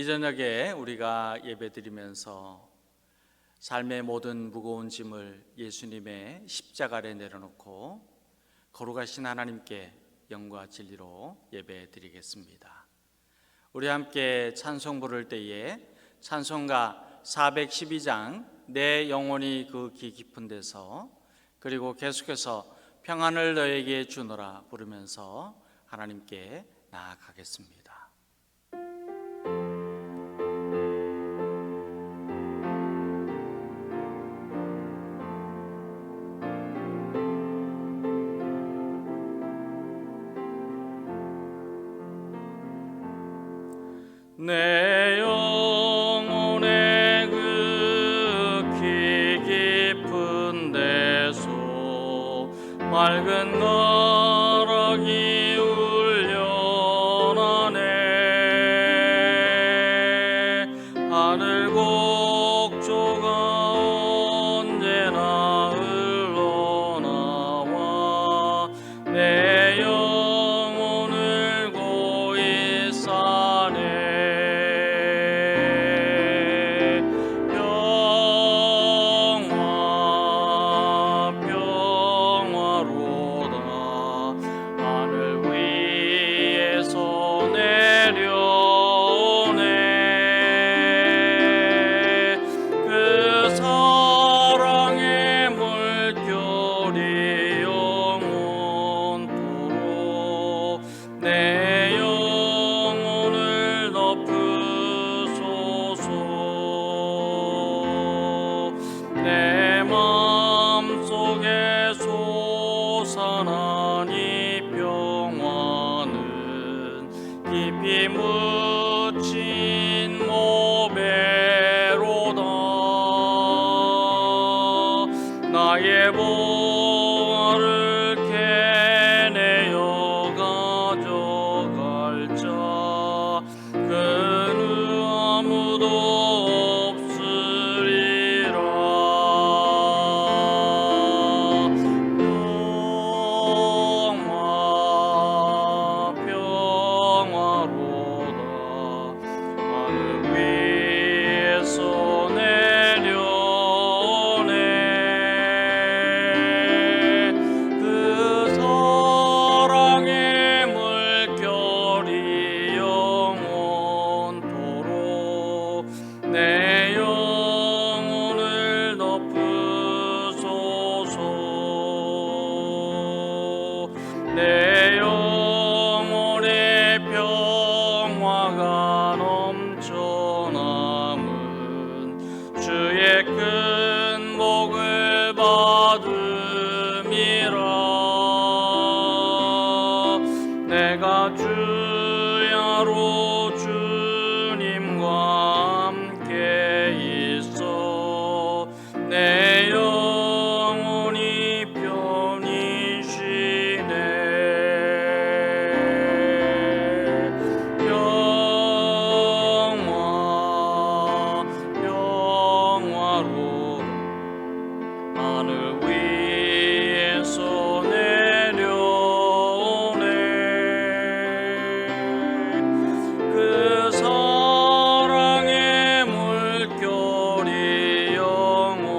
이 저녁에 우리가 예배드리면서 삶의 모든 무거운 짐을 예수님의 십자가 아래 내려놓고 거룩하신 하나님께 영과 진리로 예배드리겠습니다. 우리 함께 찬송 부를 때에 찬송가 412장 내 영혼이 그 기 깊은 데서, 그리고 계속해서 평안을 너에게 주노라 부르면서 하나님께 나아가겠습니다. 내 영혼의 그 기 깊은 데서 맑은 너락이 울려나네. 하늘 곡조가 언제나 흘러나와 내 영혼을 고이 싸네. 내 마음속에 솟아난 이 평화는 깊이 묻힌 모배로다. 나의 보화를 캐내어 가져갈 자 그는 아무도 없으리라. 평화로다. 하늘 위에서 내려오네. 그 사랑의 물결이 영원토록 내 영혼을 덮으소서. 내 영혼의 평화가 넘쳐남은 주의 큰 복을 받음이라. 내가 주야로 주님과 함께 있어 내 영혼이 편히 쉬네. 평화로 하늘 위에서 내려오네. 그 사랑의 물결이 영원토록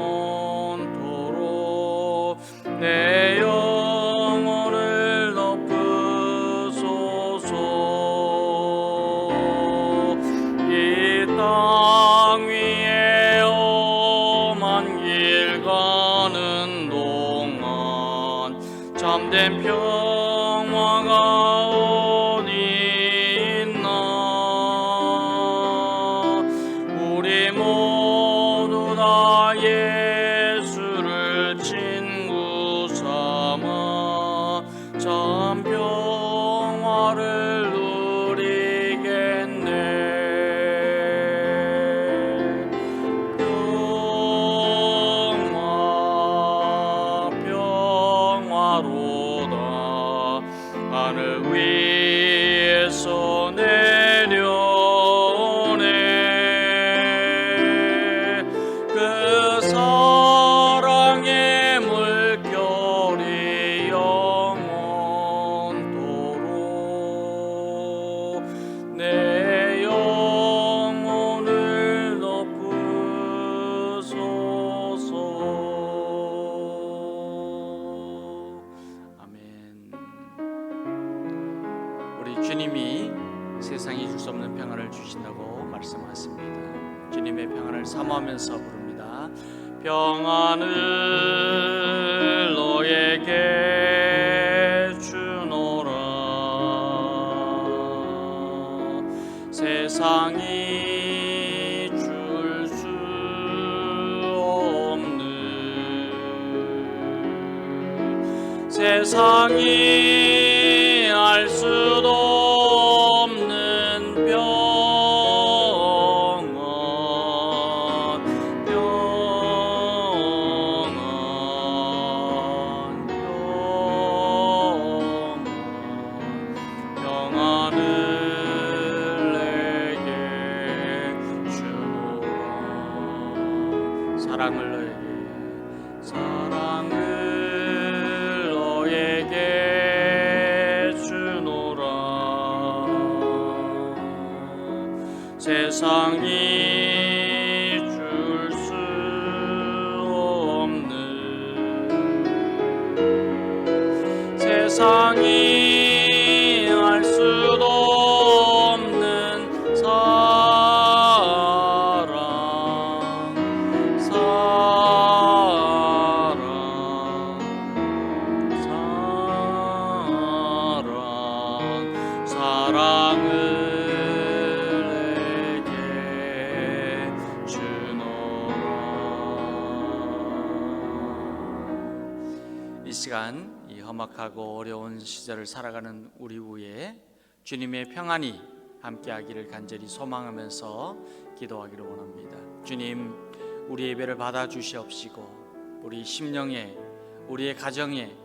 내 영혼을 덮으소서. 이 땅 위에 험한 길 가는 동안 참된 평화가 어디 있나. 우리 모두 다 예수를 친구 삼아 참 평화를 누리겠네. 평화로다. 하늘 위에서 내려오네. 그 사랑의 물결이 영원토록 내 영혼을 주님이 세상이 줄 수 없는 평안을 주신다고 말씀하십니다. 주님의 평안을 사모하면서 부릅니다. 평안을 너에게 주노라. 세상이 줄 수 없는, 세상이 알 수도 없는 평안을 내게 주노라. 사랑을 너에게 주노라. 세상이 줄 수 없는, 세상이 알 수도 없는 사랑, 사랑을 내게 주노라. 이 시간 이 험악하고 어려운 시절을 살아가는 우리 위에 주님의 평안이 함께하기를 간절히 소망하면서 기도하기를 원합니다. 주님, 우리 예배를 받아 주시옵시고 우리 심령에, 우리의 가정에,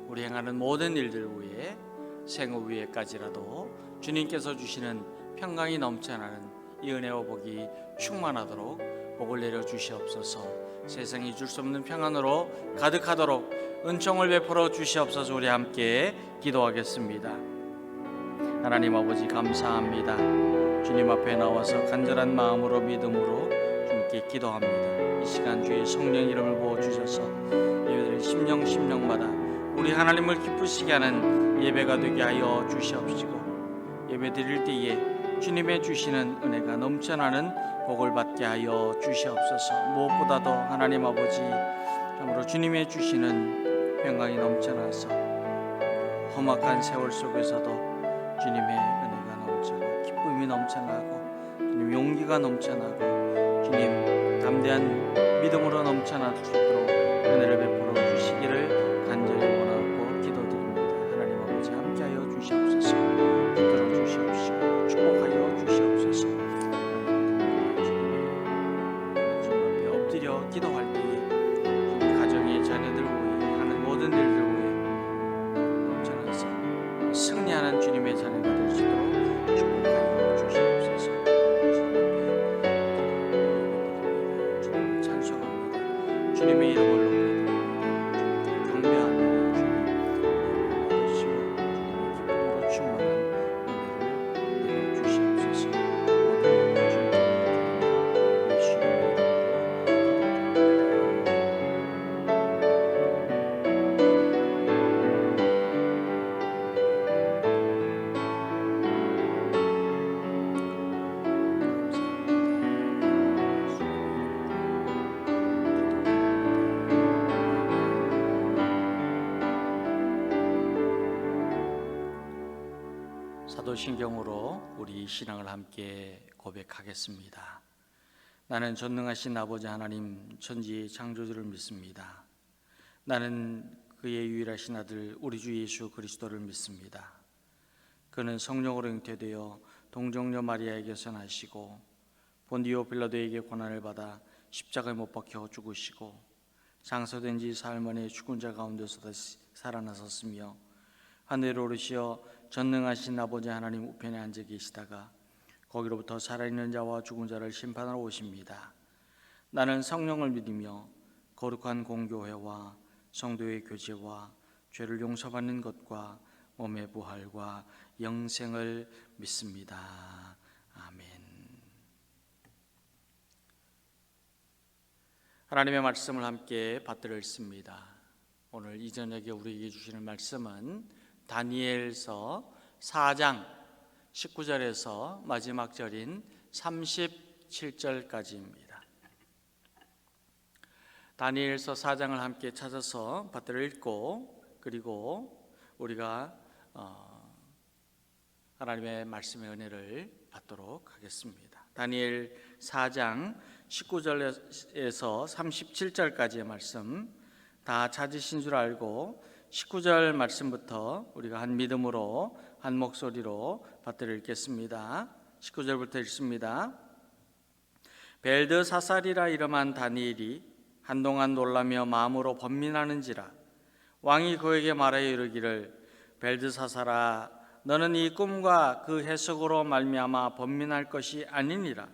우리 행하는 모든 일들 위에, 생후 위에까지라도 주님께서 주시는 평강이 넘쳐나는 이 은혜와 복이 충만하도록 복을 내려 주시옵소서. 세상이 줄 수 없는 평안으로 가득하도록 은총을 베풀어 주시옵소서. 우리 함께 기도하겠습니다. 하나님 아버지, 감사합니다. 주님 앞에 나와서 간절한 마음으로 믿음으로 주님께 기도합니다. 이 시간 주의 성령 이름을 부어주셔서 예배드릴 심령마다 우리 하나님을 기쁘시게 하는 예배가 되게 하여 주시옵시고, 예배드릴 때에 주님의 주시는 은혜가 넘쳐나는 복을 받게 하여 주시옵소서. 무엇보다도 하나님 아버지, 참으로 주님의 주시는 평강이 넘쳐나서 험악한 세월 속에서도 주님의 은혜가 넘치고 기쁨이 넘쳐나고 주님 용기가 넘쳐나고 주님 담대한 믿음으로 넘쳐날 수 있도록 은혜를 베풀어 주시기를 간절히 원하고 기도드립니다. 하나님 아버지, 함께하여 주시옵소서. 이끌어 주시옵시고 축복하여 주시옵소서. 주님 앞에 엎드려 기도할 때에 가정의 자녀들 위해 하는 모든 일들 위해 넘쳐나서 승리하는 주님의 자녀가 될 수 있도록 축복하여 주시옵소서. 주님을 찬송합니다. 주님의 이름을 사도신경으로 우리 신앙을 함께 고백하겠습니다. 나는 전능하신 아버지 하나님 천지의 창조주를 믿습니다. 나는 그의 유일하신 아들 우리 주 예수 그리스도를 믿습니다. 그는 성령으로 잉태되어 동정녀 마리아에게서 나시고 본디오 빌라도에게 고난을 받아 십자가에 못 박혀 죽으시고 장사된 지 사흘 만에 죽은 자 가운데서 다시 살아나셨으며 하늘로 오르시어 전능하신 아버지 하나님 우편에 앉아 계시다가 거기로부터 살아있는 자와 죽은 자를 심판하러 오십니다. 나는 성령을 믿으며 거룩한 공교회와 성도의 교제와 죄를 용서받는 것과 몸의 부활과 영생을 믿습니다. 아멘. 하나님의 말씀을 함께 받들어 읽습니다. 오늘 이 저녁에 우리에게 주시는 말씀은 다니엘서 4장 19절에서 마지막 절인 37절까지입니다. 다니엘서 4장을 함께 찾아서 받들어 읽고 그리고 우리가 하나님의 말씀의 은혜를 받도록 하겠습니다. 다니엘 4장 19절에서 37절까지의 말씀 다 찾으신 줄 알고 19절 말씀부터 우리가 한 믿음으로 한 목소리로 받들어 읽겠습니다. 19절부터 읽습니다. 벨드사살이라 이름한 다니엘이 한동안 놀라며 마음으로 번민하는지라 왕이 그에게 말하여 이르기를 벨드사살아 너는 이 꿈과 그 해석으로 말미암아 번민할 것이 아니니라.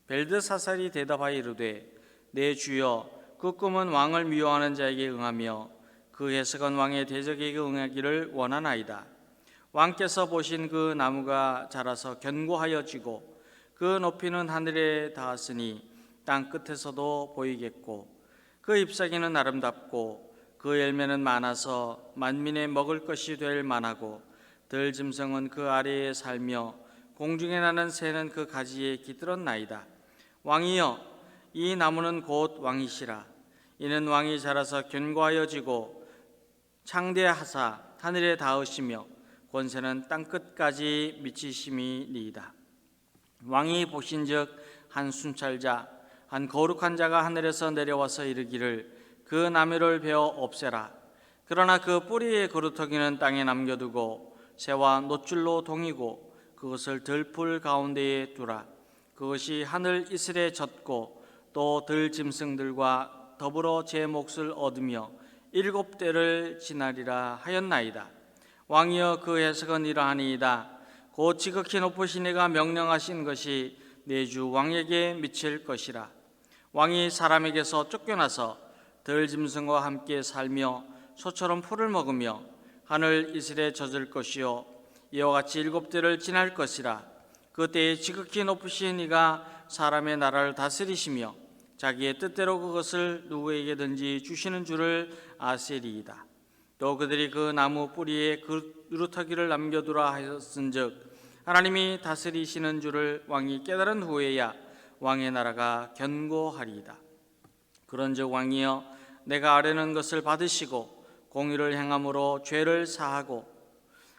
벨드사살이 대답하여 이르되 내 주여 그 꿈은 왕을 미워하는 자에게 응하며 그 해석은 왕의 대적에게 응하기를 원하나이다. 왕께서 보신 그 나무가 자라서 견고하여지고 그 높이는 하늘에 닿았으니 땅 끝에서도 보이겠고 그 잎사귀는 아름답고 그 열매는 많아서 만민의 먹을 것이 될 만하고 들짐승은 그 아래에 살며 공중에 나는 새는 그 가지에 깃들었나이다. 왕이여 이 나무는 곧 왕이시라. 이는 왕이 자라서 견고하여지고 창대하사 하늘에 닿으시며 권세는 땅끝까지 미치심이니이다. 왕이 보신즉 한 순찰자 한 거룩한 자가 하늘에서 내려와서 이르기를 그 나무를 베어 없애라. 그러나 그 뿌리의 그루터기는 땅에 남겨두고 새와 노줄로 동이고 그것을 들풀 가운데에 두라. 그것이 하늘 이슬에 젖고 또 들짐승들과 더불어 제 몫을 얻으며 7대를 지나리라 하였나이다. 왕이여 그 해석은 이러하니이다. 곧 지극히 높으신 이가 명령하신 것이 내 주 왕에게 미칠 것이라. 왕이 사람에게서 쫓겨나서 들짐승과 함께 살며 소처럼 풀을 먹으며 하늘 이슬에 젖을 것이요 이와 같이 7대를 지날 것이라. 그때에 지극히 높으신 이가 사람의 나라를 다스리시며 자기의 뜻대로 그것을 누구에게든지 주시는 줄을 아시리이다. 또 그들이 그 나무 뿌리에 그루터기를 남겨두라 하였은즉 하나님이 다스리시는 줄을 왕이 깨달은 후에야 왕의 나라가 견고하리이다. 그런즉 왕이여 내가 아뢰는 것을 받으시고 공의를 행함으로 죄를 사하고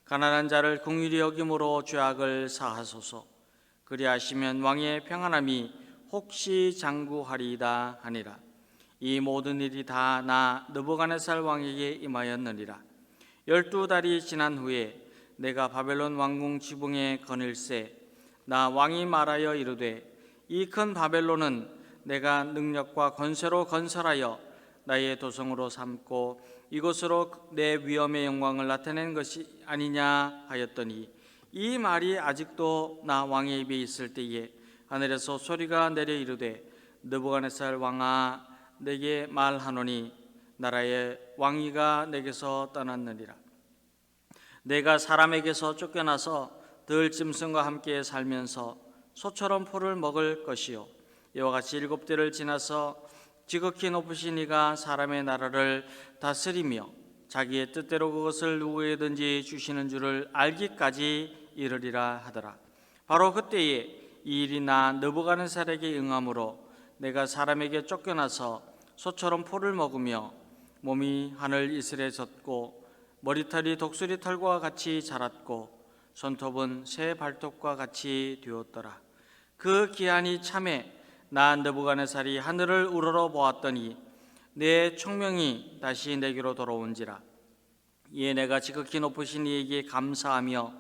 가난한 자를 긍휼히 여김으로 죄악을 사하소서. 그리하시면 왕의 평안함이 혹시 장구하리이다 하니라. 이 모든 일이 다 나 느부갓네살 왕에게 임하였느니라. 12달이 지난 후에 내가 바벨론 왕궁 지붕에 거닐새 나 왕이 말하여 이르되 이 큰 바벨론은 내가 능력과 권세로 건설하여 나의 도성으로 삼고 이곳으로 내 위엄의 영광을 나타낸 것이 아니냐 하였더니 이 말이 아직도 나 왕의 입에 있을 때에 하늘에서 소리가 내려 이르되 느부갓네살 왕아 내게 말하노니 나라의 왕위가 내게서 떠났느니라. 내가 사람에게서 쫓겨나서 들짐승과 함께 살면서 소처럼 풀을 먹을 것이요 이와 같이 7대를 지나서 지극히 높으신 이가 사람의 나라를 다스리며 자기의 뜻대로 그것을 누구에든지 주시는 줄을 알기까지 이르리라 하더라. 바로 그때에 이 일이 나 느부갓네살에게 응함으로 내가 사람에게 쫓겨나서 소처럼 풀을 먹으며 몸이 하늘 이슬에 젖고 머리털이 독수리 털과 같이 자랐고 손톱은 새 발톱과 같이 되었더라. 그 기한이 참에 나 느부갓네살이 하늘을 우러러 보았더니 내 총명이 다시 내게로 돌아온지라. 이에 내가 지극히 높으신 이에게 감사하며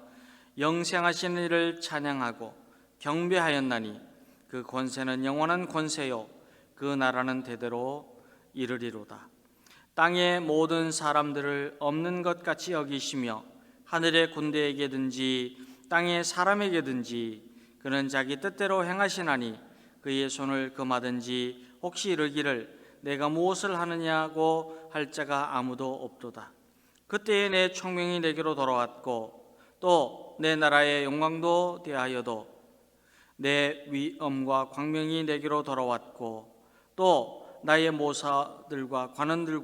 영생하신 이를 찬양하고 경배하였나니 그 권세는 영원한 권세요 그 나라는 대대로 이르리로다. 땅의 모든 사람들을 없는 것 같이 여기시며 하늘의 군대에게든지 땅의 사람에게든지 그는 자기 뜻대로 행하시나니 그의 손을 금하든지 혹시 이르기를 내가 무엇을 하느냐고 할 자가 아무도 없도다. 그때에 내 총명이 내게로 돌아왔고 또 내 나라의 영광도 대하여도 내 위엄과 광명이 내게로 돌아왔고 또 나의 모사들과 관원들이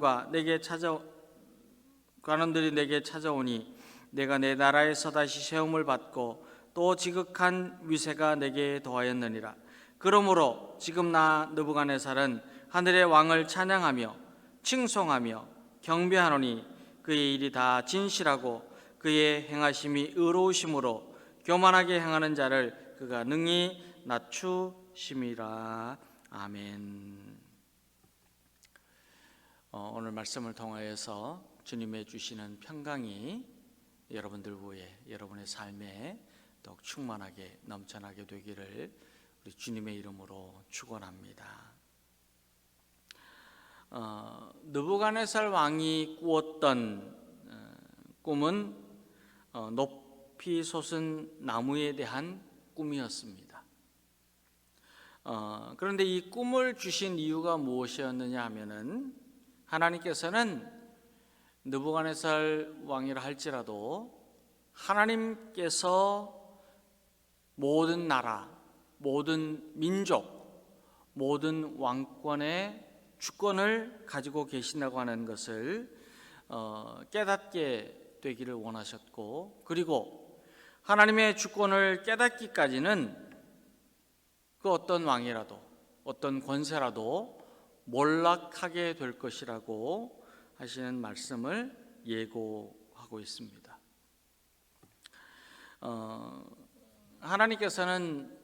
내게 찾아오니 내가 내 나라에서 다시 세움을 받고 또 지극한 위세가 내게 더하였느니라. 그러므로 지금 나 느부갓네살은 하늘의 왕을 찬양하며 칭송하며 경배하노니 그의 일이 다 진실하고 그의 행하심이 의로우심으로 교만하게 행하는 자를 그가 능히 낮추심이라. 아멘. 오늘 말씀을 통하여서 주님의 주시는 평강이 여러분들 위에, 여러분의 삶에 더욱 충만하게 넘쳐나게 되기를 우리 주님의 이름으로 축원합니다. 느부갓네살 왕이 꾸었던 꿈은 높이 솟은 나무에 대한 꿈이었습니다. 그런데 이 꿈을 주신 이유가 무엇이었느냐 하면은, 하나님께서는 느부갓네살 왕이라 할지라도 하나님께서 모든 나라, 모든 민족, 모든 왕권의 주권을 가지고 계신다고 하는 것을 깨닫게 되기를 원하셨고, 그리고 하나님의 주권을 깨닫기까지는 그 어떤 왕이라도, 어떤 권세라도 몰락하게 될 것이라고 하시는 말씀을 예고하고 있습니다. 하나님께서는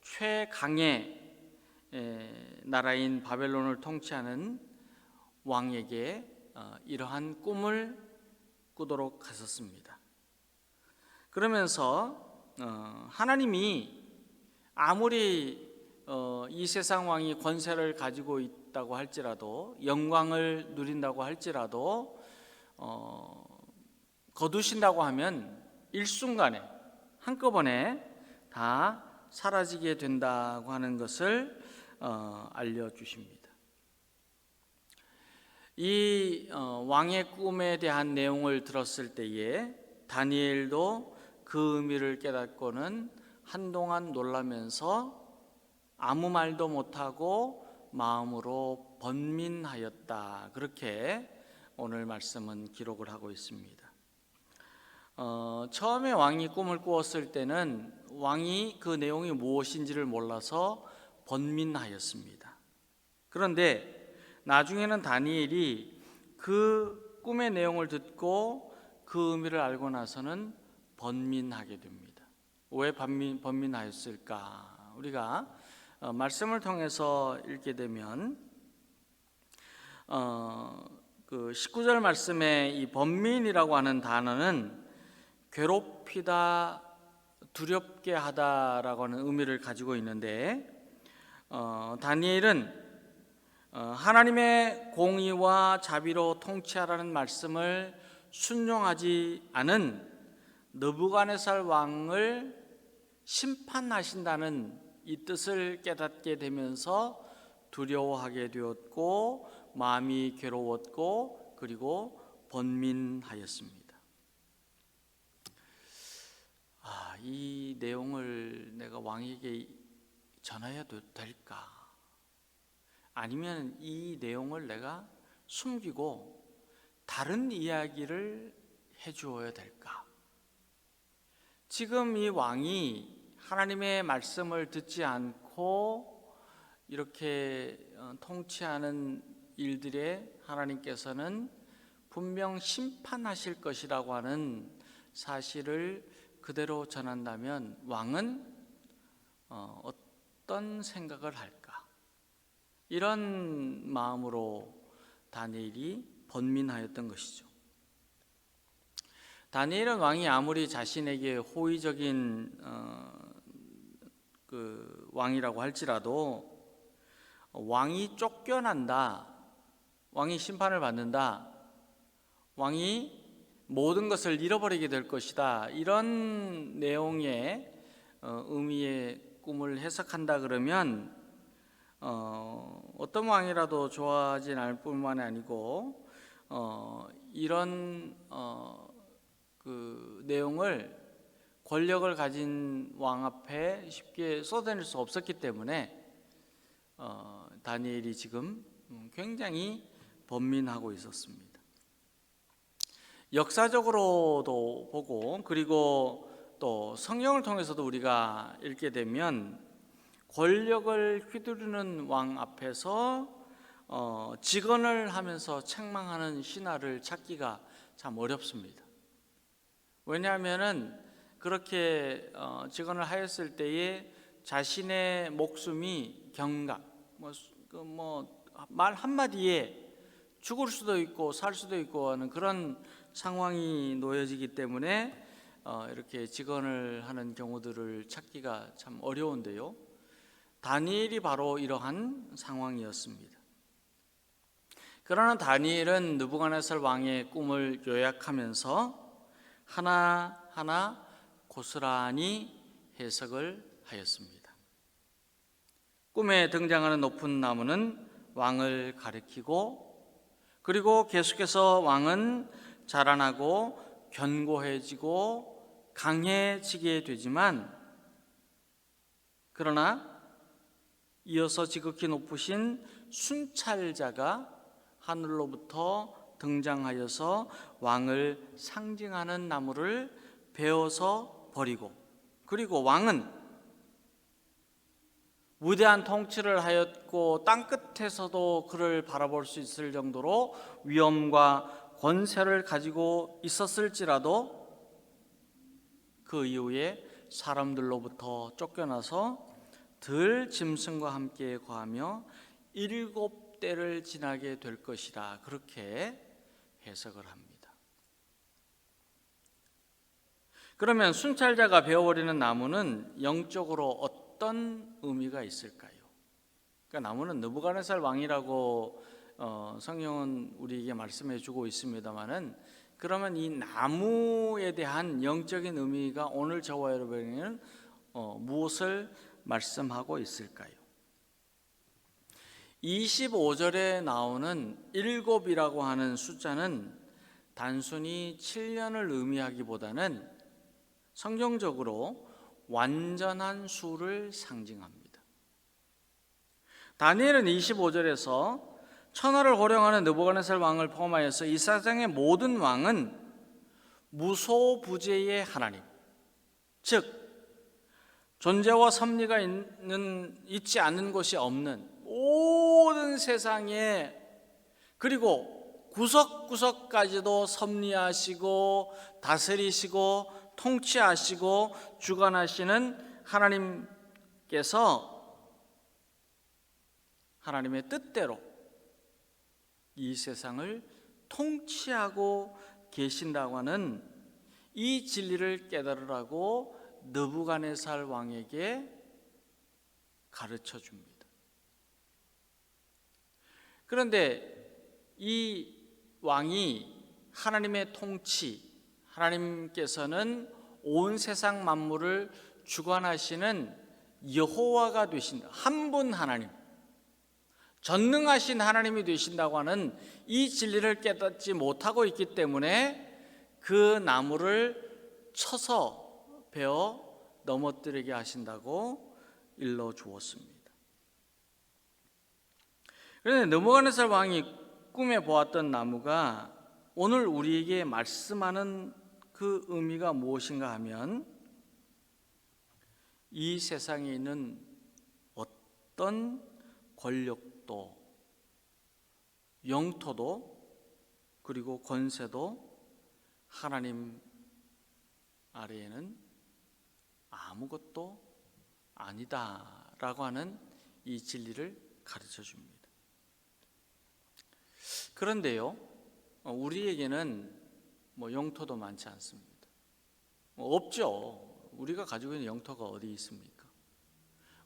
최강의 나라인 바벨론을 통치하는 왕에게 이러한 꿈을 꾸도록 하셨습니다. 그러면서 하나님이 아무리 이 세상 왕이 권세를 가지고 있다고 할지라도, 영광을 누린다고 할지라도 거두신다고 하면 일순간에 한꺼번에 다 사라지게 된다고 하는 것을 알려주십니다. 이 왕의 꿈에 대한 내용을 들었을 때에 다니엘도 그 의미를 깨닫고는 한동안 놀라면서 아무 말도 못하고 마음으로 번민하였다. 그렇게 오늘 말씀은 기록을 하고 있습니다. 처음에 왕이 꿈을 꾸었을 때는 왕이 그 내용이 무엇인지를 몰라서 번민하였습니다. 그런데 나중에는 다니엘이 그 꿈의 내용을 듣고 그 의미를 알고 나서는 번민하게 됩니다. 왜 번민하였을까? 우리가 말씀을 통해서 읽게 되면 그 19절 말씀에 이 번민이라고 하는 단어는 괴롭히다, 두렵게 하다라고 하는 의미를 가지고 있는데, 다니엘은 하나님의 공의와 자비로 통치하라는 말씀을 순종하지 않은 느부갓네살 왕을 심판하신다는 이 뜻을 깨닫게 되면서 두려워하게 되었고, 마음이 괴로웠고, 그리고 번민하였습니다. 이 내용을 내가 왕에게 전해도 될까? 아니면 이 내용을 내가 숨기고 다른 이야기를 해주어야 될까? 지금 이 왕이 하나님의 말씀을 듣지 않고 이렇게 통치하는 일들에 하나님께서는 분명 심판하실 것이라고 하는 사실을 그대로 전한다면 왕은 어떤 생각을 할까? 이런 마음으로 다니엘이 번민하였던 것이죠. 다니엘은 왕이 아무리 자신에게 호의적인 그 왕이라고 할지라도 왕이 쫓겨난다, 왕이 심판을 받는다, 왕이 모든 것을 잃어버리게 될 것이다, 이런 내용의 의미의 꿈을 해석한다 그러면 어떤 왕이라도 좋아하진 않을 뿐만이 아니고 이런 그 내용을 권력을 가진 왕 앞에 쉽게 쏟아낼 수 없었기 때문에 다니엘이 지금 굉장히 번민하고 있었습니다. 역사적으로도 보고 그리고 또 성경을 통해서도 우리가 읽게 되면 권력을 휘두르는 왕 앞에서 직언을 하면서 책망하는 신하를 찾기가 참 어렵습니다. 왜냐하면은 그렇게 직언을 하였을 때에 자신의 목숨이 경각, 말 한마디에 죽을 수도 있고 살 수도 있고 하는 그런 상황이 놓여지기 때문에 이렇게 직언을 하는 경우들을 찾기가 참 어려운데요. 다니엘이 바로 이러한 상황이었습니다. 그러나 다니엘은 느부갓네살 왕의 꿈을 요약하면서 하나하나 고스란히 해석을 하였습니다. 꿈에 등장하는 높은 나무는 왕을 가리키고 그리고 계속해서 왕은 자라나고 견고해지고 강해지게 되지만 그러나 이어서 지극히 높으신 순찰자가 하늘로부터 등장하여서 왕을 상징하는 나무를 베어서 버리고 그리고 왕은 위대한 통치를 하였고 땅끝에서도 그를 바라볼 수 있을 정도로 위엄과 권세를 가지고 있었을지라도 그 이후에 사람들로부터 쫓겨나서 들 짐승과 함께 거하며 7대를 지나게 될 것이라 그렇게 해석을 합니다. 그러면 순찰자가 베어버리는 나무는 영적으로 어떤 의미가 있을까요? 그러니까 나무는 느부갓네살 왕이라고 성경은 우리에게 말씀해 주고 있습니다만은 그러면 이 나무에 대한 영적인 의미가 오늘 저와 여러분에게는 무엇을 말씀하고 있을까요? 25절에 나오는 7이라고 하는 숫자는 단순히 7년을 의미하기보다는 성경적으로 완전한 수를 상징합니다. 다니엘은 25절에서 천하를 호령하는 느부갓네살 왕을 포함하여서 이 세상의 모든 왕은 무소부재의 하나님, 즉 존재와 섭리가 있지 않는 것이 없는 모든 세상에 그리고 구석구석까지도 섭리하시고 다스리시고 통치하시고 주관하시는 하나님께서 하나님의 뜻대로 이 세상을 통치하고 계신다고 하는 이 진리를 깨달으라고 느부갓네살 왕에게 가르쳐 줍니다. 그런데 이 왕이 하나님의 통치, 하나님께서는 온 세상 만물을 주관하시는 여호와가 되신 한 분 하나님, 전능하신 하나님이 되신다고 하는 이 진리를 깨닫지 못하고 있기 때문에 그 나무를 쳐서 베어 넘어뜨리게 하신다고 일러 주었습니다. 그런데 느부갓네살 왕이 꿈에 보았던 나무가 오늘 우리에게 말씀하는 그 의미가 무엇인가 하면 이 세상에 있는 어떤 권력도 영토도 그리고 권세도 하나님 아래에는 아무것도 아니다라고 하는 이 진리를 가르쳐 줍니다. 그런데요, 우리에게는 영토도 많지 않습니다. 없죠. 우리가 가지고 있는 영토가 어디 있습니까?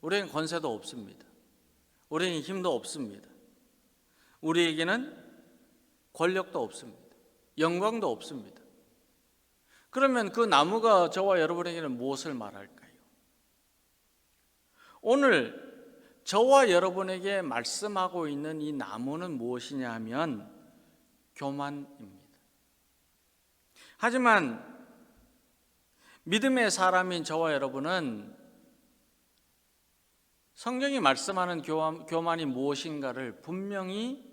우리에겐 권세도 없습니다. 우리에겐 힘도 없습니다. 우리에게는 권력도 없습니다. 영광도 없습니다. 그러면 그 나무가 저와 여러분에게는 무엇을 말할까요? 오늘 저와 여러분에게 말씀하고 있는 이 나무는 무엇이냐 하면 교만입니다. 하지만 믿음의 사람인 저와 여러분은 성경이 말씀하는 교만이 무엇인가를 분명히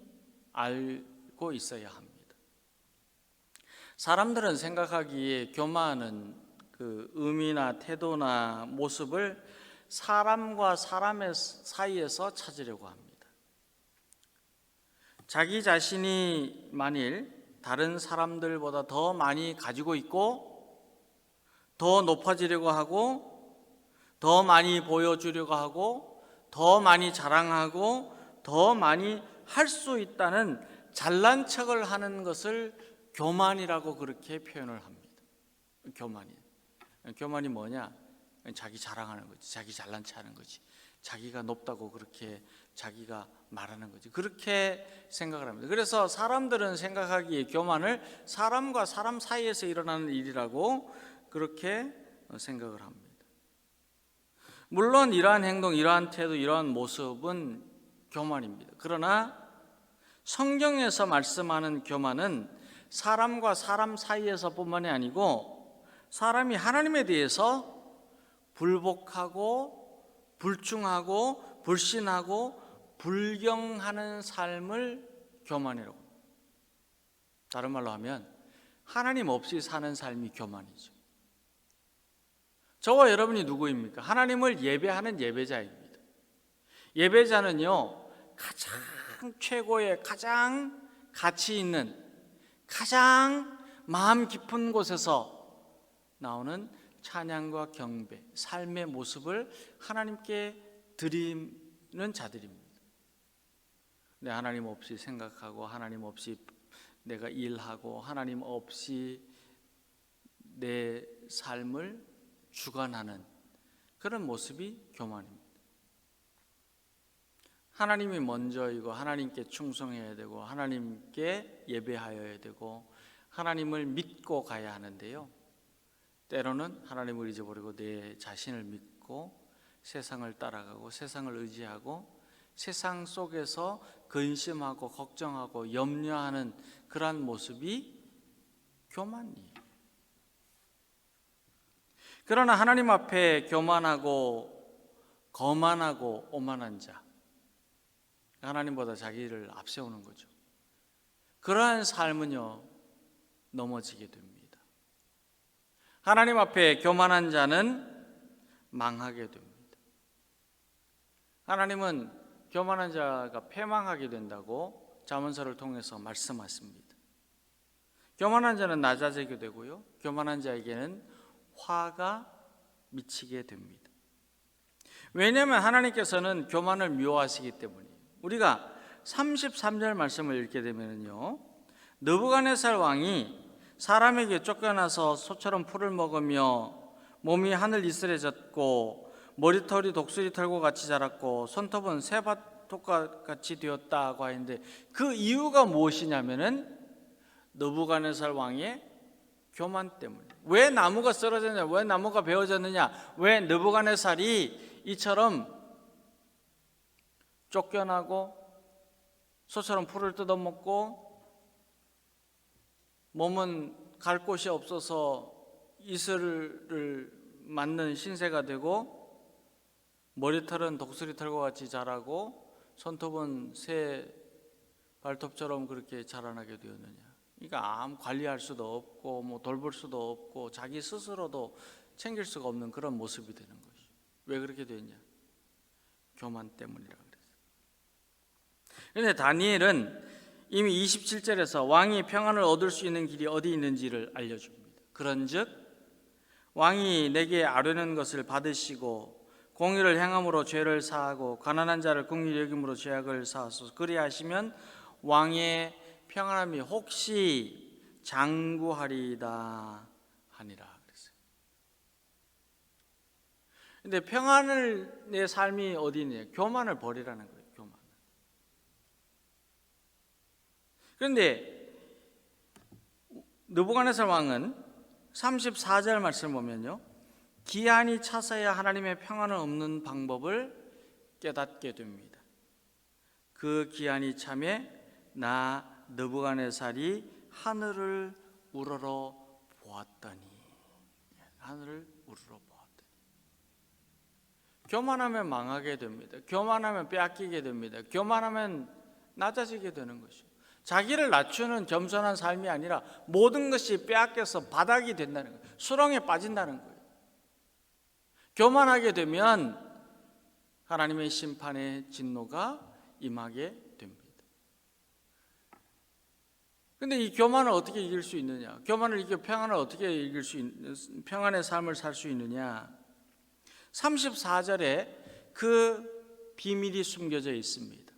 알고 있어야 합니다. 사람들은 생각하기에 교만은 그 의미나 태도나 모습을 사람과 사람의 사이에서 찾으려고 합니다. 자기 자신이 만일 다른 사람들보다 더 많이 가지고 있고 더 높아지려고 하고 더 많이 보여주려고 하고 더 많이 자랑하고 더 많이 할 수 있다는 잘난 척을 하는 것을 교만이라고 그렇게 표현을 합니다. 교만이 뭐냐? 자기 자랑하는 거지. 자기 잘난 척하는 거지. 자기가 높다고 그렇게 자기가 말하는 거지. 그렇게 생각을 합니다. 그래서 사람들은 생각하기에 교만을 사람과 사람 사이에서 일어나는 일이라고 그렇게 생각을 합니다. 물론 이러한 행동, 이러한 태도, 이러한 모습은 교만입니다. 그러나 성경에서 말씀하는 교만은 사람과 사람 사이에서뿐만이 아니고 사람이 하나님에 대해서 불복하고 불충하고 불신하고 불경하는 삶을 교만이라고 합니다. 다른 말로 하면 하나님 없이 사는 삶이 교만이죠. 저와 여러분이 누구입니까? 하나님을 예배하는 예배자입니다. 예배자는요, 가장 최고의, 가장 가치 있는, 가장 마음 깊은 곳에서 나오는 찬양과 경배, 삶의 모습을 하나님께 드리는 자들입니다. 근데 하나님 없이 생각하고 하나님 없이 내가 일하고 하나님 없이 내 삶을 주관하는 그런 모습이 교만입니다. 하나님이 먼저이고 하나님께 충성해야 되고 하나님께 예배하여야 되고 하나님을 믿고 가야 하는데요, 때로는 하나님을 잊어버리고 내 자신을 믿고 세상을 따라가고 세상을 의지하고 세상 속에서 근심하고 걱정하고 염려하는 그러한 모습이 교만이에요. 그러나 하나님 앞에 교만하고 거만하고 오만한 자, 하나님보다 자기를 앞세우는 거죠. 그러한 삶은요, 넘어지게 됩니다. 하나님 앞에 교만한 자는 망하게 됩니다. 하나님은 교만한 자가 패망하게 된다고 잠언서를 통해서 말씀하십니다. 교만한 자는 낮아지게 되고요, 교만한 자에게는 화가 미치게 됩니다. 왜냐하면 하나님께서는 교만을 미워하시기 때문이에요. 우리가 33절 말씀을 읽게 되면요, 느부갓네살 왕이 사람에게 쫓겨나서 소처럼 풀을 먹으며 몸이 하늘 이슬해졌고 머리털이 독수리 털과 같이 자랐고 손톱은 새밭톱과 같이 되었다고 하는데, 그 이유가 무엇이냐면은 느부갓네살 왕의 교만 때문에. 왜 나무가 쓰러졌느냐, 왜 나무가 베어졌느냐, 왜 느부갓네살이 이처럼 쫓겨나고 소처럼 풀을 뜯어먹고 몸은 갈 곳이 없어서 이슬을 맞는 신세가 되고 머리털은 독수리 털과 같이 자라고 손톱은 새 발톱처럼 그렇게 자라나게 되었느냐. 그러니까 아무 관리할 수도 없고 뭐 돌볼 수도 없고 자기 스스로도 챙길 수가 없는 그런 모습이 되는 것이. 왜 그렇게 되었냐? 교만 때문이라고 그랬어요. 그런데 다니엘은 이미 27절에서 왕이 평안을 얻을 수 있는 길이 어디 있는지를 알려줍니다. 그런즉 왕이 내게 아뢰는 것을 받으시고 공의를 행함으로 죄를 사하고 가난한 자를 긍휼히 여김으로 죄악을 사하소서. 그리하시면 왕의 평안함이 혹시 장구하리이다 하니라 그랬어요. 근데 평안을 내 삶이 어디 있느냐? 교만을 버리라는 거예요. 교만. 그런데 느부갓네살 왕은 34절 말씀을 보면요, 기한이 차서야 하나님의 평안을 얻는 방법을 깨닫게 됩니다. 그 기한이 차매 나 느부갓네살이 하늘을 우러러 보았더니, 하늘을 우러러 보았더니. 교만하면 망하게 됩니다. 교만하면 빼앗기게 됩니다. 교만하면 낮아지게 되는 것이죠. 자기를 낮추는 겸손한 삶이 아니라 모든 것이 빼앗겨서 바닥이 된다는 거예요. 수렁에 빠진다는 거예요. 교만하게 되면 하나님의 심판의 진노가 임하게 됩니다. 근데 이 교만을 어떻게 이길 수 있느냐? 교만을 이겨 평안을 어떻게 이길 수 있는, 평안의 삶을 살 수 있느냐? 34절에 그 비밀이 숨겨져 있습니다.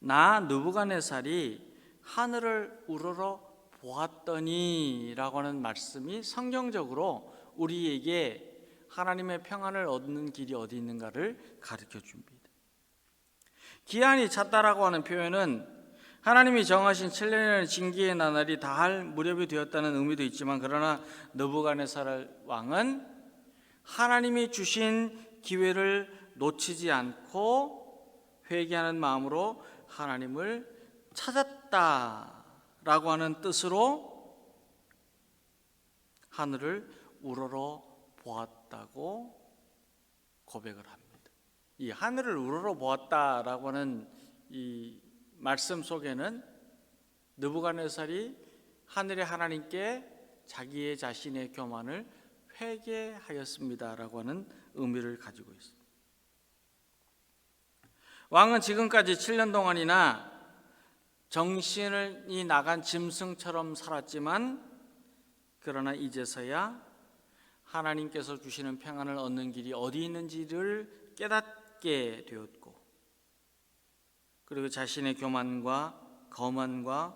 나 느부갓네살이 하늘을 우러러 보았더니 라고 하는 말씀이 성경적으로 우리에게 하나님의 평안을 얻는 길이 어디 있는가를 가르쳐 줍니다. 기한이 찼다라고 하는 표현은 하나님이 정하신 7년의 징계의 나날이 다할 무렵이 되었다는 의미도 있지만, 그러나 느부갓네살 왕은 하나님이 주신 기회를 놓치지 않고 회개하는 마음으로 하나님을 찾았다라고 하는 뜻으로 하늘을 우러러 보았다고 고백을 합니다. 이 하늘을 우러러 보았다라고 하는 이 말씀 속에는 느부갓네살이 하늘의 하나님께 자기의 자신의 교만을 회개하였습니다라고 하는 의미를 가지고 있습니다. 왕은 지금까지 7년 동안이나 정신이 나간 짐승처럼 살았지만, 그러나 이제서야 하나님께서 주시는 평안을 얻는 길이 어디 있는지를 깨닫게 되었고, 그리고 자신의 교만과 거만과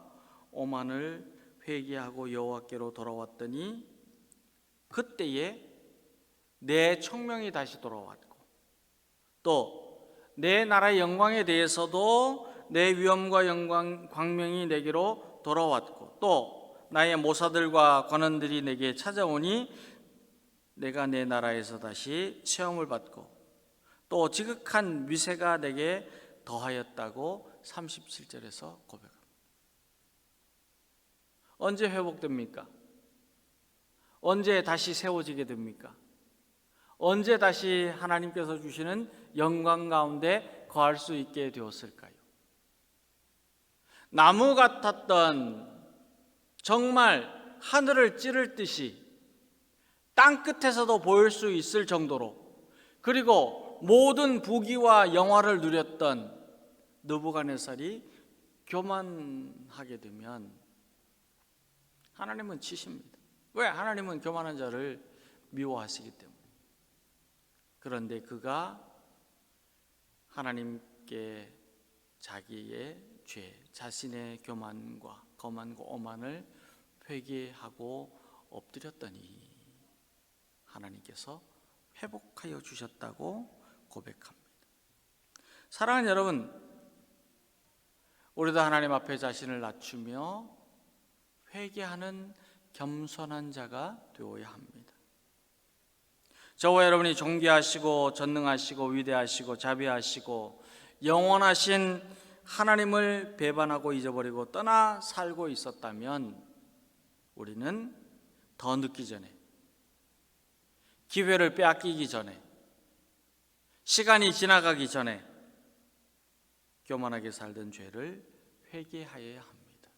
오만을 회개하고 여호와께로 돌아왔더니 그때에 내 청명이 다시 돌아왔고, 또 내 나라의 영광에 대해서도 내 위엄과 영광 광명이 내게로 돌아왔고, 또 나의 모사들과 관원들이 내게 찾아오니 내가 내 나라에서 다시 체험을 받고, 또 지극한 위세가 내게 더하였다고 37절에서 고백합니다. 언제 회복됩니까? 언제 다시 세워지게 됩니까? 언제 다시 하나님께서 주시는 영광 가운데 거할 수 있게 되었을까요? 나무 같았던, 정말 하늘을 찌를 듯이 땅 끝에서도 보일 수 있을 정도로, 그리고 모든 부귀와 영화를 누렸던 느부갓네살이 교만하게 되면 하나님은 치십니다. 왜? 하나님은 교만한 자를 미워하시기 때문에. 그런데 그가 하나님께 자기의 죄, 자신의 교만과 거만과 오만을 회개하고 엎드렸더니 하나님께서 회복하여 주셨다고 고백합니다. 사랑하는 여러분, 우리도 하나님 앞에 자신을 낮추며 회개하는 겸손한 자가 되어야 합니다. 저와 여러분이 존귀하시고 전능하시고 위대하시고 자비하시고 영원하신 하나님을 배반하고 잊어버리고 떠나 살고 있었다면, 우리는 더 늦기 전에, 기회를 빼앗기기 전에, 시간이 지나가기 전에 교만하게 살던 죄를 회개하여야 합니다.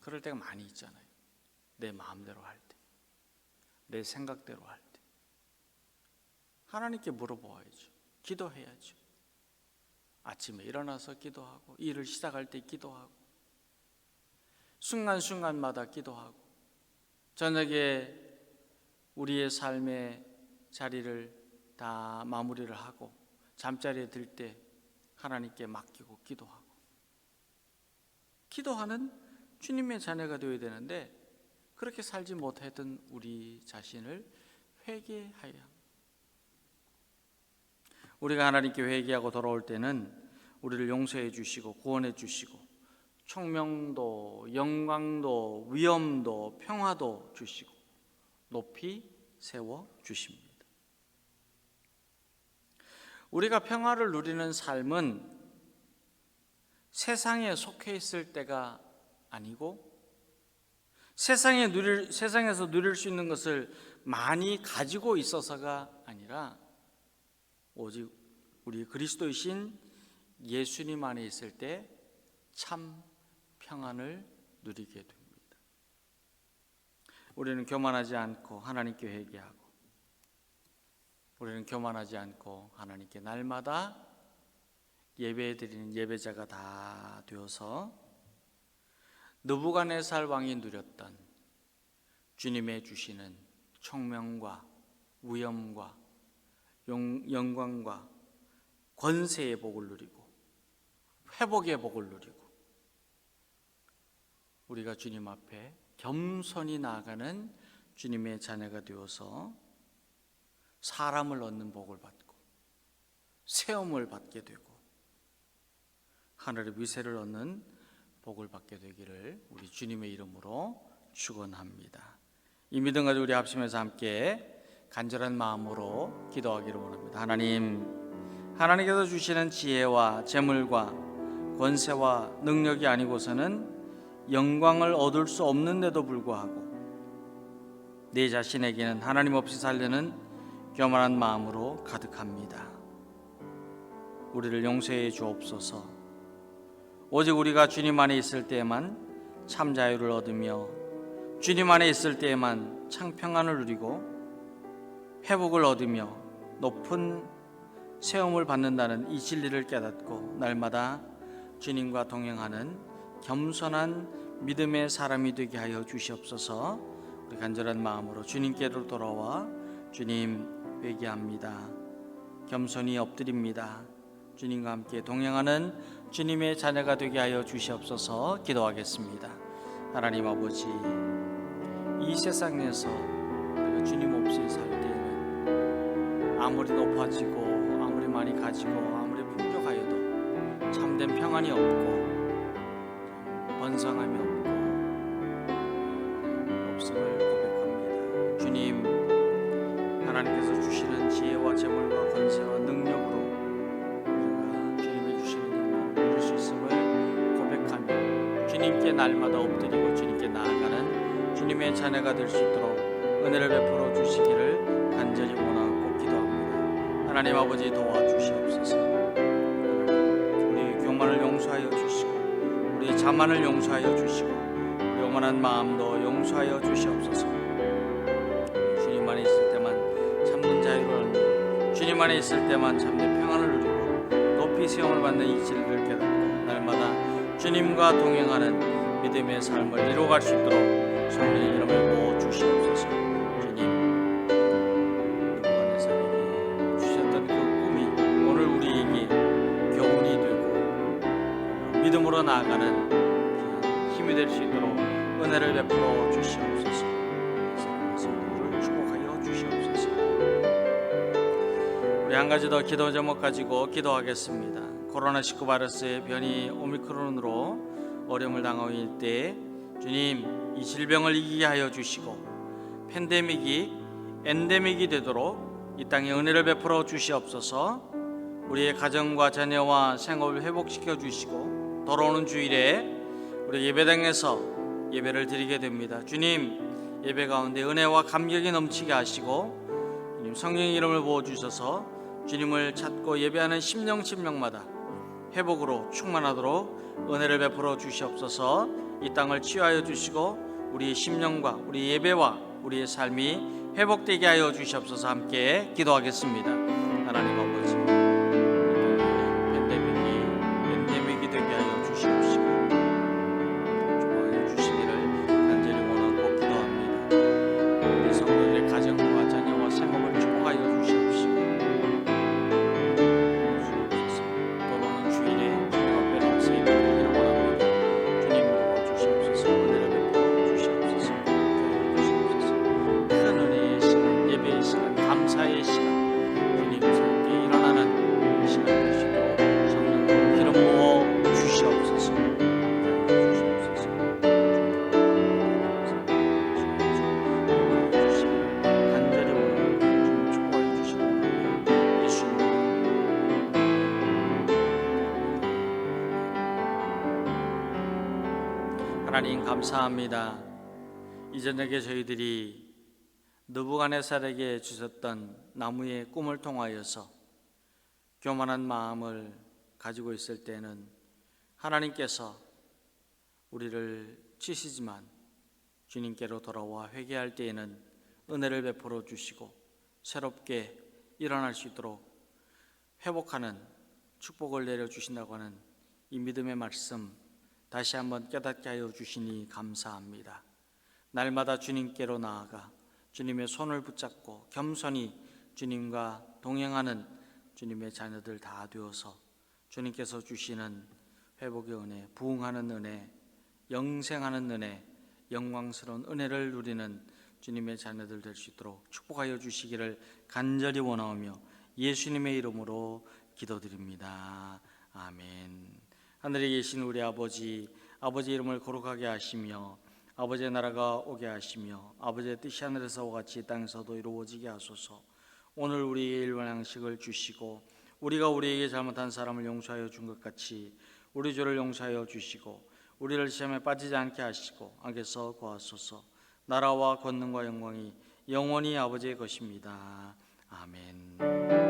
그럴 때가 많이 있잖아요. 내 마음대로 할 때, 내 생각대로 할 때. 하나님께 물어보아야죠. 기도해야죠. 아침에 일어나서 기도하고, 일을 시작할 때 기도하고, 순간순간마다 기도하고, 저녁에 우리의 삶의 자리를 다 마무리를 하고 잠자리에 들 때 하나님께 맡기고 기도하고, 기도하는 주님의 자녀가 되어야 되는데, 그렇게 살지 못했던 우리 자신을 회개해야 합니다. 우리가 하나님께 회개하고 돌아올 때는 우리를 용서해 주시고 구원해 주시고 총명도, 영광도, 위엄도, 평화도 주시고 높이 세워 주십니다. 우리가 평화를 누리는 삶은 세상에 속해 있을 때가 아니고, 세상에서 누릴 수 있는 것을 많이 가지고 있어서가 아니라, 오직 우리 그리스도이신 예수님 안에 있을 때 참 평안을 누리게 됩니다. 우리는 교만하지 않고 하나님께 회개하고, 우리는 교만하지 않고 하나님께 날마다 예배드리는 예배자가 다 되어서 느부갓네살 왕이 누렸던 주님의 주시는 총명과 위엄과 영광과 권세의 복을 누리고 회복의 복을 누리고, 우리가 주님 앞에 겸손히 나아가는 주님의 자녀가 되어서 사람을 얻는 복을 받고 세움을 받게 되고 하늘의 위세를 얻는 복을 받게 되기를 우리 주님의 이름으로 축원합니다. 이 믿음 가지고 우리 합심해서 함께 간절한 마음으로 기도하기를 원합니다. 하나님께서 주시는 지혜와 재물과 권세와 능력이 아니고서는 영광을 얻을 수 없는데도 불구하고 내 자신에게는 하나님 없이 살려는 교만한 마음으로 가득합니다. 우리를 용서해 주옵소서. 오직 우리가 주님 안에 있을 때에만 참 자유를 얻으며 주님 안에 있을 때에만 참 평안을 누리고 회복을 얻으며 높은 세움을 받는다는 이 진리를 깨닫고 날마다 주님과 동행하는 겸손한 믿음의 사람이 되게 하여 주시옵소서. 우리 간절한 마음으로 주님께로 돌아와 주님 회개합니다. 겸손히 엎드립니다. 주님과 함께 동행하는 주님의 자녀가 되게 하여 주시옵소서. 기도하겠습니다. 하나님 아버지, 이 세상에서 우리가 주님 없이 살 때는 아무리 높아지고 아무리 많이 가지고 아무리 풍족하여도 참된 평안이 없고 번성함이 없고 없음을 고백합니다. 주님, 하나님께서 주시는 지혜와 재물과 권세와 능력으로 우리가 주님이 주시는 영광을 누릴 수 있음을 고백하며 주님께 날마다 엎드리고 주님께 나아가는 주님의 자녀가 될 수 있도록 은혜를 베풀어 주시기를 간절히 원하고 기도합니다. 하나님 아버지, 도와주시옵소서. 우리의 교만을 용서하여 주시고 우리의 자만을 용서하여 주시고 우리 오만한 마음도 용서하여 주시옵소서. 주님 안에 있을 때만 참는 자유를 얻는, 주님 안에 있을 때만 참된 평안을 누리고 높이 세움을 받는 이 진리를 깨닫고 날마다 주님과 동행하는 믿음의 삶을 이루어갈 수 있도록 성령의 이름을 부어 주시옵소서. 주님, 느부갓네살에게 주셨던 그 꿈이 오늘 우리에게 교훈이 되고 믿음으로 나아가는 힘이 될 수 있도록 은혜를 베풀어 주시옵소서. 성도를 축복하여 주시옵소서. 우리 한 가지 더 기도 제목 가지고 기도하겠습니다. 코로나19 바이러스의 변이 오미크론으로 어려움을 당하고 있을 때 주님, 이 질병을 이기게 하여 주시고 팬데믹이 엔데믹이 되도록 이 땅에 은혜를 베풀어 주시옵소서. 우리의 가정과 자녀와 생업을 회복시켜 주시고 돌아오는 주일에 우리 예배당에서 예배를 드리게 됩니다. 주님, 예배 가운데 은혜와 감격이 넘치게 하시고 주님, 성령의 이름을 부어주셔서 주님을 찾고 예배하는 심령마다 회복으로 충만하도록 은혜를 베풀어 주시옵소서. 이 땅을 치유하여 주시고 우리의 심령과 우리 예배와 우리의 삶이 회복되게 하여 주시옵소서. 함께 기도하겠습니다. 하나님 아버지, 팬데믹이 엔데믹이 되게 하여 주시옵시고 축복하여 주시기를 간절히 원하고 기도합니다. 우리 성도들의 가정과 자녀와 생업을 축복하여 주시옵시고 돌아오는 주일에 주님 앞에 나와서 예배드리기를 원합니다. 주님 도와주시옵소서. 은혜를 베풀어 주시옵소서. 큰 은혜의 시간, 예배의 시간, 감사의 시간, 주님 함께 일어나는 시간 되시도록 성령으로 기름 부어 주시옵소서. 간절히 원하는 주님 축복해 주시옵소서. 예수님 하나님 감사합니다. 이 저녁에 저희들이 느부갓네살에게 주셨던 나무의 꿈을 통하여서 교만한 마음을 가지고 있을 때는 하나님께서 우리를 치시지만 주님께로 돌아와 회개할 때에는 은혜를 베풀어 주시고 새롭게 일어날 수 있도록 회복하는 축복을 내려주신다고 하는 이 믿음의 말씀 다시 한번 깨닫게 하여 주시니 감사합니다. 날마다 주님께로 나아가 주님의 손을 붙잡고 겸손히 주님과 동행하는 주님의 자녀들 다 되어서 주님께서 주시는 회복의 은혜, 부흥하는 은혜, 영생하는 은혜, 영광스러운 은혜를 누리는 주님의 자녀들 될 수 있도록 축복하여 주시기를 간절히 원하오며 예수님의 이름으로 기도드립니다. 아멘. 하늘에 계신 우리 아버지 이름을 거룩하게 하시며 아버지의 나라가 오게 하시며 아버지의 뜻이 하늘에서와 같이 땅에서도 이루어지게 하소서. 오늘 우리의 일반 양식을 주시고 우리가 우리에게 잘못한 사람을 용서하여 준 것 같이 우리 죄를 용서하여 주시고 우리를 시험에 빠지지 않게 하시고 악에서 구하소서. 나라와 권능과 영광이 영원히 아버지의 것입니다. 아멘.